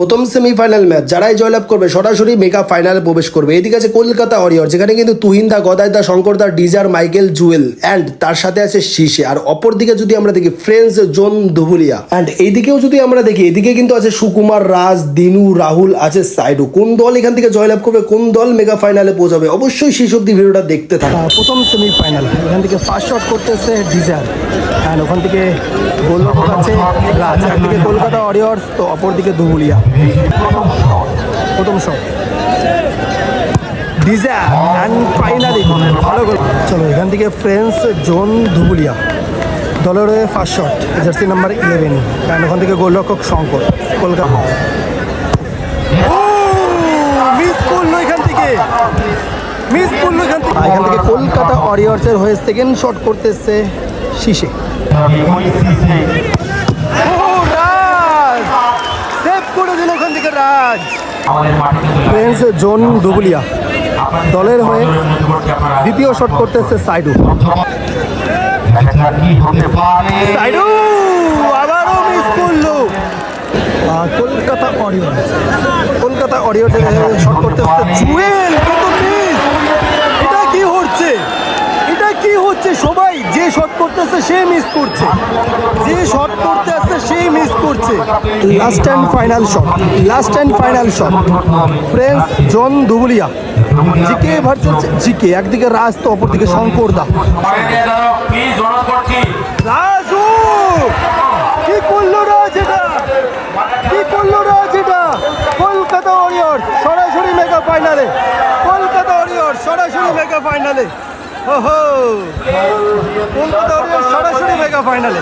প্রথম semifinal match যারাই জয়লাভ করবে সরাসরি মেগা ফাইনালে প্রবেশ করবে। এদিকে আছে কলকাতা ওয়ারিয়র, যেখানে কিন্তু তুহিন দা, গদাই দা, শঙ্কর দা, ডিজার, মাইকেল, জুয়েল অ্যান্ড তার সাথে আছে শীষে। আর অপর দিকে যদি আমরা দেখি ফ্রেন্ডস জোন ধুবুলিয়া অ্যান্ড এইদিকেও যদি আমরা দেখি, এদিকে কিন্তু আছে সুকুমার, রাজ, দিনু, রাহুল, আছে সাইডু। কোন দল এখান থেকে জয়লাভ করবে, কোন দল মেগা ফাইনালে পৌঁছাবে, অবশ্যই শেষ অব্দি ভিডিওটা দেখতে থাকুন। প্রথম সেমিফাইনাল, এখান থেকে ফার্স্ট শট করতেছে ডিজার অ্যান্ড ওখান থেকে গোলরক্ষক আছে রাজ। একদিকে কলকাতা ওয়ারিয়র্স তো অপর দিকে ধুবুলিয়া। প্রথম শট ডিজার অ্যান্ড ফাইনালি ভালো গোল। চলো এখান থেকে ফ্রেন্ডস জোন ধুবুলিয়া দলের হয়ে first shot, jersey number 11 and ওখান থেকে গোলরক্ষক শঙ্কর কলকাতা। মিস করলো এখান থেকে, এখান থেকে কলকাতা ওয়ারিয়র্সের হয়ে সেকেন্ড শট করতেছে শীষে। সেভ করে দিল ওখান থেকে রাজ। ফ্রেন্ডস জোন ধুবুলিয়া দলের হয়ে দ্বিতীয় শট করতেছে সাইডু। সাইডু আবারও মিস করলো। কলকাতা ওয়ারিয়র্সের শট করতেছে জুয়েল, কিন্তু মিস। এটা কি হচ্ছে সবাই যে শট করতেছে সে মিস করছে, last and final shot friends zone Dhubulia GK versus GK. একদিকে রাজ তো অপর দিকে শঙ্কর দা। রাজু কি করলো রাজ এটা, কলকাতা ওয়ারিয়র্স সরাসরি মেগা ফাইনালে। ওহো, কলকাতা ওয়ারিয়র্স সরাসরি মেগা ফাইনালে।